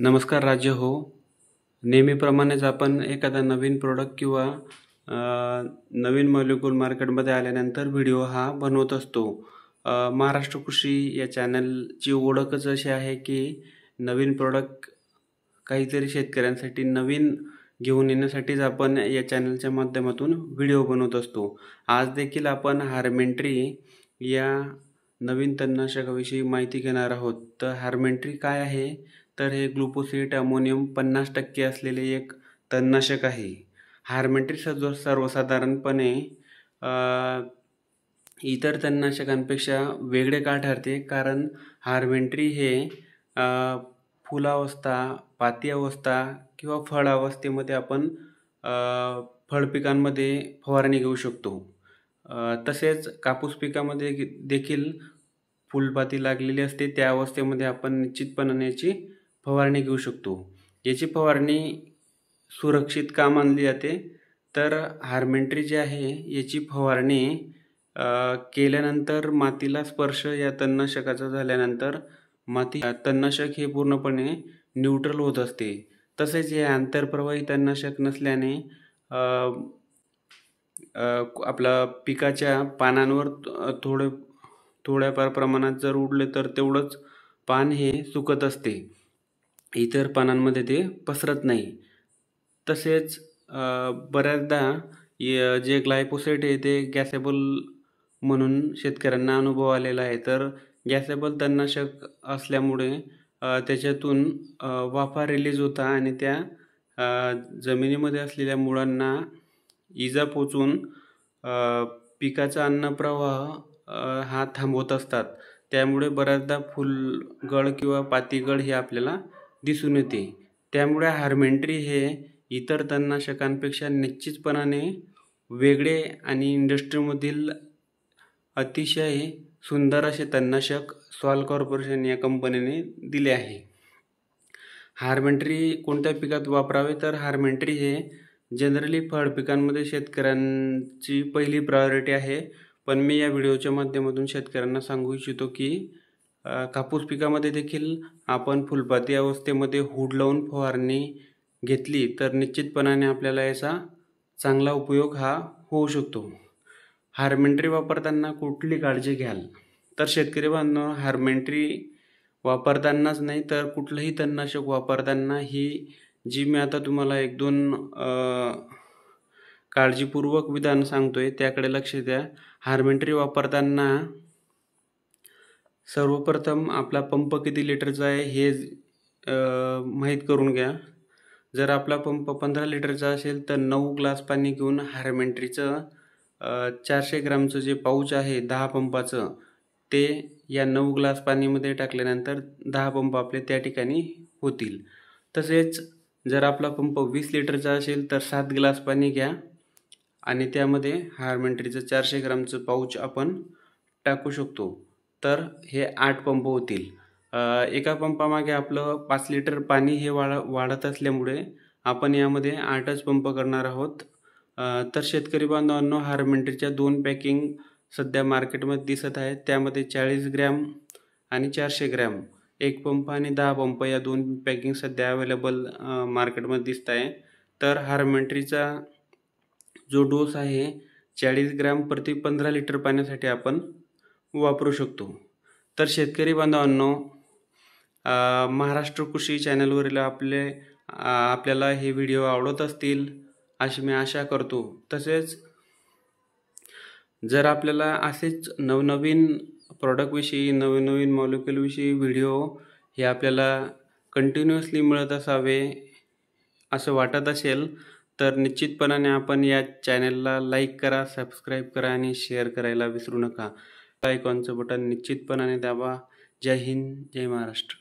नमस्कार राज्य हो. नेहमीप्रमाणेच आपण एखादा नवीन प्रॉडक्ट किंवा नवीन मॉलिक्यूल मार्केटमध्ये आल्यानंतर व्हिडिओ हा बनवत असतो. महाराष्ट्र कृषी या चॅनलची ओळखच अशी आहे की नवीन प्रॉडक्ट काहीतरी शेतकऱ्यांसाठी नवीन घेऊन येण्यासाठीच आपण या चॅनलच्या माध्यमातून व्हिडिओ बनवत असतो. आज देखील आपण हार्मेंट्री या नवीन तणनाशकाविषयी माहिती घेणार आहोत. तर हार्मेंट्री काय आहे? तर हे ग्लुफोसिट अमोनियम 50% असलेले एक तणनाशक आहे. हार्मेंट्री सर्वसाधारणपणे इतर तणनाशकांपेक्षा वेगळे का ठरते? कारण हार्मेंट्री हे फुलावस्था, पाती अवस्था किंवा फळ अवस्थेमध्ये आपण फळ पिकांमध्ये फवारणी घेऊ शकतो. तसेच कापूस पिकामध्ये देखील फुलपाती लागलेली असते, त्या अवस्थेमध्ये आपण निश्चितपणाने याची फवारणी घेऊ शकतो. याची फवारणी सुरक्षित का मानली जाते? तर हार्मेंट्री जे आहे याची फवारणी केल्यानंतर मातीला स्पर्श या तणनाशकाचा झाल्यानंतर तणनाशक हे पूर्णपणे न्यूट्रल होत असते. तसेच हे आंतरप्रवाही तणनाशक नसल्याने आपला पिकाच्या पानांवर थोड्याफार प्रमाणात जर उडले तर तेवढंच पान हे सुकत असते, इतर पानांमध्ये ते पसरत नाही. तसेच बऱ्याचदा जे ग्लायफोसेट आहे ते गॅसेबल म्हणून शेतकऱ्यांना अनुभव आलेला आहे. तर गॅसेबल तणनाशक असल्यामुळे त्याच्यातून वाफा रिलीज होता आणि त्या जमिनीमध्ये असलेल्या मुळांना इजा पोचून पिकाचा अन्नप्रवाह हा थांबवत असतात. त्यामुळे बऱ्याचदा फुलगळ किंवा पातीगळ हे आपल्याला दिसून येते. त्यामुळे हार्मेंट्री हे इतर तणनाशकांपेक्षा निश्चितपणाने वेगळे आणि इंडस्ट्रीमधील अतिशय सुंदर असे तणनाशक सॉल कॉर्पोरेशन या कंपनीने दिले आहे. हार्मेंट्री कोणत्या पिकात वापरावे? तर हार्मेंट्री हे जनरली फळ पिकांमध्ये शेतकऱ्यांची पहिली प्रायोरिटी आहे. पण मी या व्हिडिओच्या माध्यमातून शेतकऱ्यांना सांगू इच्छितो की कापूस पिकामध्ये देखील आपण फुलपाती अवस्थेमध्ये हुड लावून फवारणी घेतली तर निश्चितपणाने आपल्याला याचा चांगला उपयोग हा होऊ शकतो. हार्मेंट्री वापरताना कुठली काळजी घ्याल? तर शेतकरी बांधव, हार्मेंट्री वापरतानाच नाही तर कुठलंही तणनाशक वापरताना ही जी मी आता तुम्हाला 1-2 काळजीपूर्वक विधान सांगतोय त्याकडे लक्ष द्या. हार्मेंट्री वापरताना सर्वप्रथम आपला पंप किती लिटरचा आहे हे माहीत करून घ्या. जर आपला पंप 15 लिटरचा असेल तर 9 ग्लास पाणी घेऊन हार्मेंट्रीचं 400 ग्रामचं जे पाऊच आहे 10 पंपाचं ते या 9 ग्लास पाणीमध्ये टाकल्यानंतर 10 पंप आपले त्या ठिकाणी होतील. तसेच जर आपला पंप 20 लिटरचा असेल तर 7 ग्लास पाणी घ्या आणि त्यामध्ये हार्मेंट्रीचं 400 ग्रामचं पाऊच आपण टाकू शकतो. तर हे 8 पंप होतील. एका पंपामागे आपलं 5 लिटर पाणी हे वाढत असल्यामुळे आपण यामध्ये 8च पंप करणार आहोत. तर शेतकरी बांधवांनो, हार्मेंट्रीच्या 2 पॅकिंग सध्या मार्केटमध्ये दिसत आहेत. त्यामध्ये 40 ग्रॅम आणि 400 ग्रॅम, 1 पंप आणि 10 पंप या 2 पॅकिंग सध्या अवेलेबल मार्केटमध्ये दिसत आहे. तर हार्मेंट्रीचा जो डोस आहे 40 ग्रॅम प्रति 15 लिटर पाण्यासाठी आपण वापरू शकतो. तर शेतकरी बांधवांनो, महाराष्ट्र कृषी चॅनलवरील आपल्याला हे व्हिडिओ आवडत असतील अशी मी आशा करतो. तसेच जर आपल्याला असेच नवनवीन प्रॉडक्टविषयी, नवीन मॉलिक्यूलविषयी व्हिडिओ हे आपल्याला कंटिन्युअसली मिळत असावे असं वाटत असेल तर निश्चितपणाने आपण या चॅनलला लाईक करा, सबस्क्राईब करा आणि शेअर करायला विसरू नका. आयकॉनचं बटन निश्चितपणाने दाबा. जय हिंद, जय महाराष्ट्र.